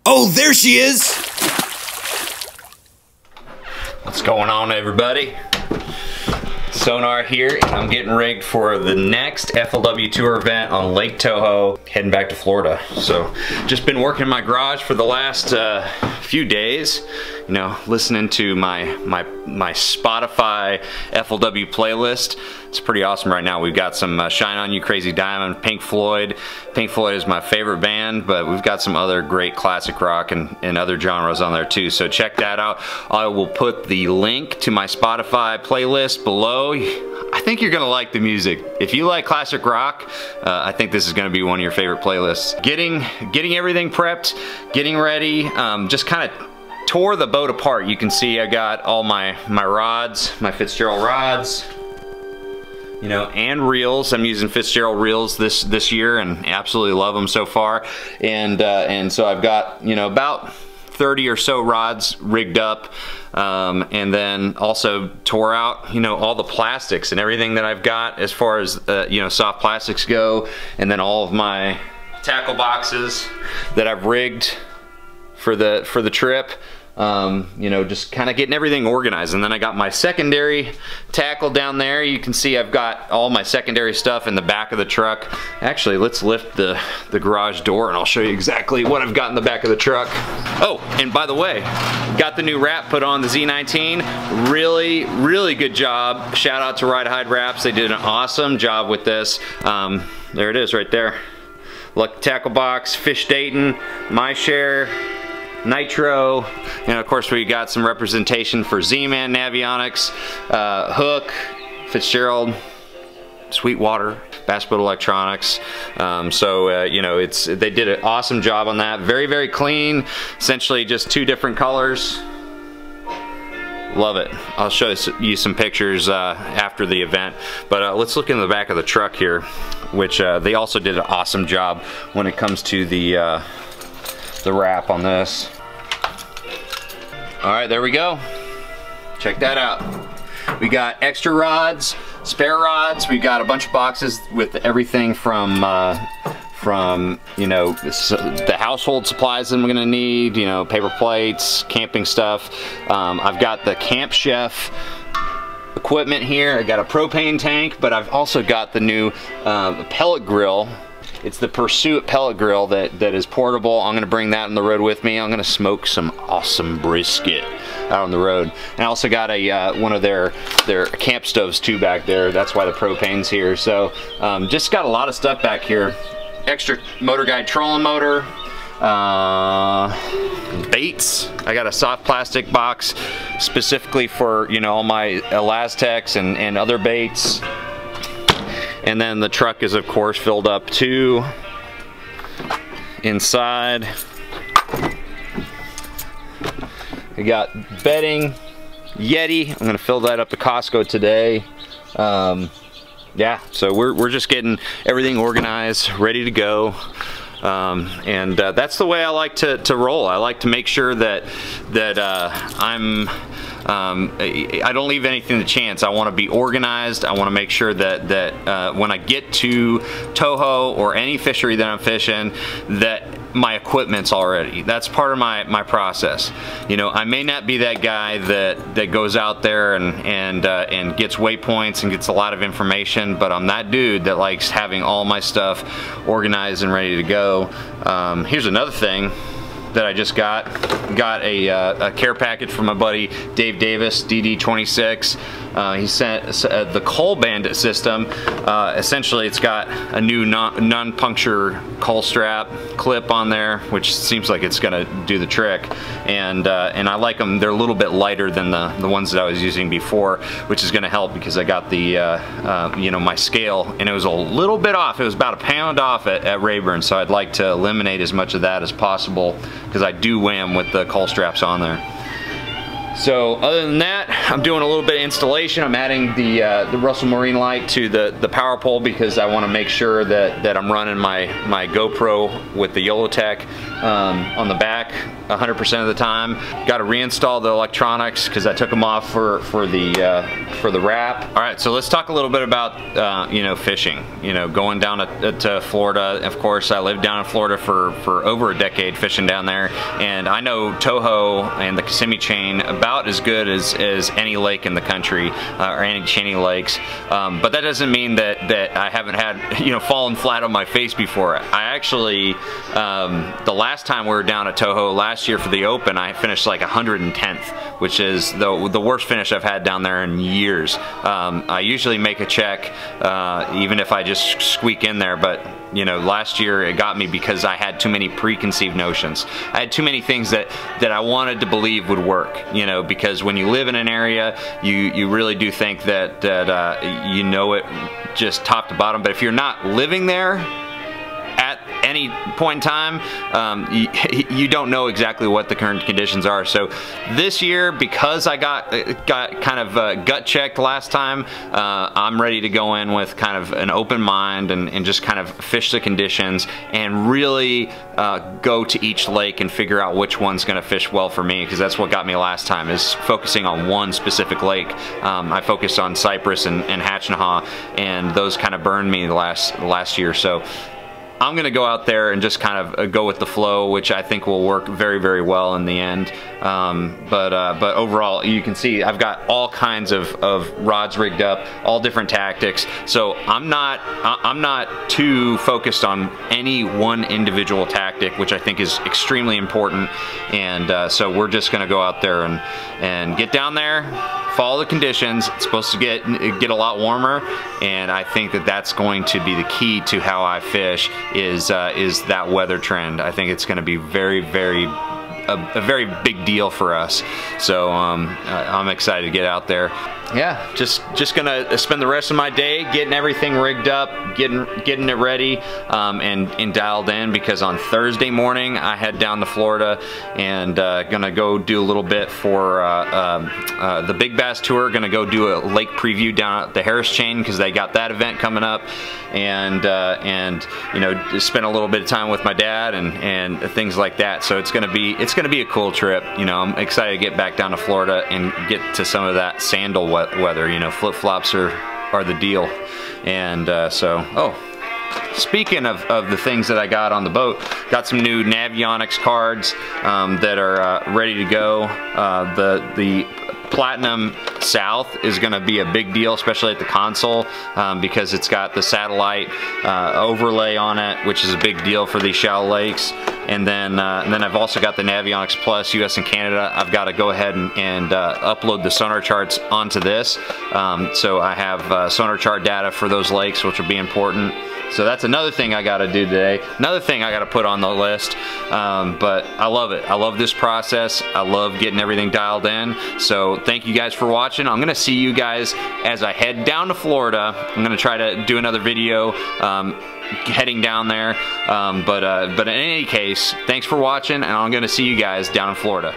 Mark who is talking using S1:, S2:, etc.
S1: Oh, there she is!
S2: What's going on, everybody? Sonar here, and I'm getting rigged for the next FLW Tour event on Lake TOHO, heading back to Florida. So, just been working in my garage for the last few days, you know, listening to my Spotify FLW playlist. It's pretty awesome right now. We've got some Shine On You, Crazy Diamond, Pink Floyd. Pink Floyd is my favorite band, but we've got some other great classic rock and other genres on there too. So check that out. I will put the link to my Spotify playlist below. I think you're gonna like the music. If you like classic rock, I think this is gonna be one of your favorite playlists. Getting everything prepped, getting ready, just kind of tore the boat apart. You can see I got all my rods, my Fitzgerald rods, you know, and reels. I'm using Fitzgerald reels this year and absolutely love them so far. And so I've got, you know, about 30 or so rods rigged up, and then also tore out, you know, all the plastics and everything that I've got as far as you know, soft plastics go, and then all of my tackle boxes that I've rigged for the trip. You know, just kind of getting everything organized. And then I got my secondary tackle down there. You can see I've got all my secondary stuff in the back of the truck. Actually, let's lift the garage door and I'll show you exactly what I've got in the back of the truck. Oh, and by the way, got the new wrap put on the Z19. Really good job. Shout out to Ride Hide Wraps. They did an awesome job with this. There it is right there. Lucky Tackle Box, Fish Dayton, My Share, Nitro, and of course we got some representation for Z-Man Navionics, Hook, Fitzgerald, Sweetwater, Bass Boat Electronics. You know, they did an awesome job on that. Very clean, essentially just two different colors. Love it. I'll show you some pictures after the event, but let's look in the back of the truck here, which they also did an awesome job when it comes to the wrap on this. All right, there we go. Check that out. We got extra rods, spare rods. We got a bunch of boxes with everything from you know, the household supplies that I'm gonna need, you know, paper plates, camping stuff. I've got the Camp Chef equipment here. I got a propane tank, but I've also got the new pellet grill. It's the Pursuit pellet grill that is portable. I'm gonna bring that on the road with me. I'm gonna smoke some awesome brisket out on the road. And I also got a one of their camp stoves too back there. That's why the propane's here. So just got a lot of stuff back here. Extra Motor Guide trolling motor, baits. I got a soft plastic box specifically for, you know, all my Elaztecs and other baits. And then the truck is of course filled up too inside. We got bedding, Yeti. I'm gonna fill that up to Costco today. Yeah, so we're just getting everything organized, ready to go. That's the way I like to roll. I like to make sure that I don't leave anything to chance. I want to be organized. I want to make sure that when I get to TOHO or any fishery that I'm fishing, that my equipment's already. That's part of my process. You know, I may not be that guy that goes out there and gets waypoints and gets a lot of information, but I'm that dude that likes having all my stuff organized and ready to go. Here's another thing that I just got a care package from my buddy Dave Davis, DD26. He sent the Cull Bandit system. Essentially, it's got a new non-puncture cull strap clip on there, which seems like it's gonna do the trick. And I like them. They're a little bit lighter than the ones that I was using before, which is gonna help because I got the you know, my scale, and it was a little bit off. It was about a pound off at Rayburn, so I'd like to eliminate as much of that as possible because I do weigh them with the cull straps on there. So other than that, I'm doing a little bit of installation. I'm adding the Russell Marine light to the power pole because I want to make sure that I'm running my GoPro with the YOLOTech on the back 100% of the time. Got to reinstall the electronics because I took them off for the wrap. All right, so let's talk a little bit about you know, fishing. You know, going down to Florida. Of course, I lived down in Florida for over a decade fishing down there, and I know TOHO and the Kissimmee Chain about as good as any lake in the country, or any Cheney lakes. But that doesn't mean that I haven't had, you know, fallen flat on my face before. I actually, the last time we were down at TOHO last year for the Open, I finished like 110th, which is the worst finish I've had down there in years. I usually make a check, even if I just squeak in there, but you know, last year it got me because I had too many preconceived notions. I had too many things that I wanted to believe would work, you know, because when you live in an area, you really do think that you know it just top to bottom. But if you're not living there at any point in time, you don't know exactly what the current conditions are. So this year, because I got kind of gut checked last time, I'm ready to go in with kind of an open mind and just kind of fish the conditions and really go to each lake and figure out which one's going to fish well for me, because that's what got me last time, is focusing on one specific lake. I focused on Cypress and Hatchinaha, and those kind of burned me the last year. So I'm gonna go out there and just kind of go with the flow, which I think will work very, very well in the end. But overall, you can see I've got all kinds of rods rigged up, all different tactics. So I'm not too focused on any one individual tactic, which I think is extremely important. And so we're just gonna go out there and get down there, follow the conditions. It's supposed to get a lot warmer, and I think that's going to be the key to how I fish, is that weather trend. I think it's going to be a very big deal for us. So I'm excited to get out there. Yeah, just gonna spend the rest of my day getting everything rigged up, getting it ready, and dialed in, because on Thursday morning I head down to Florida and gonna go do a little bit for the Big Bass Tour. Gonna go do a lake preview down at the Harris Chain, because they got that event coming up, and you know, just spend a little bit of time with my dad and things like that. So it's gonna be a cool trip. You know, I'm excited to get back down to Florida and get to some of that sandal weather. You know, flip-flops are the deal. And so, speaking of the things that I got on the boat, got some new Navionics cards that are ready to go. The Platinum South is going to be a big deal, especially at the console, because it's got the satellite overlay on it, which is a big deal for these shallow lakes. And then I've also got the Navionics Plus US and Canada. I've got to go ahead and upload the sonar charts onto this. So I have sonar chart data for those lakes, which will be important. So that's another thing I got to do today. Another thing I got to put on the list. But I love it. I love this process. I love getting everything dialed in. So thank you guys for watching. I'm going to see you guys as I head down to Florida. I'm going to try to do another video heading down there. But in any case, thanks for watching, and I'm going to see you guys down in Florida.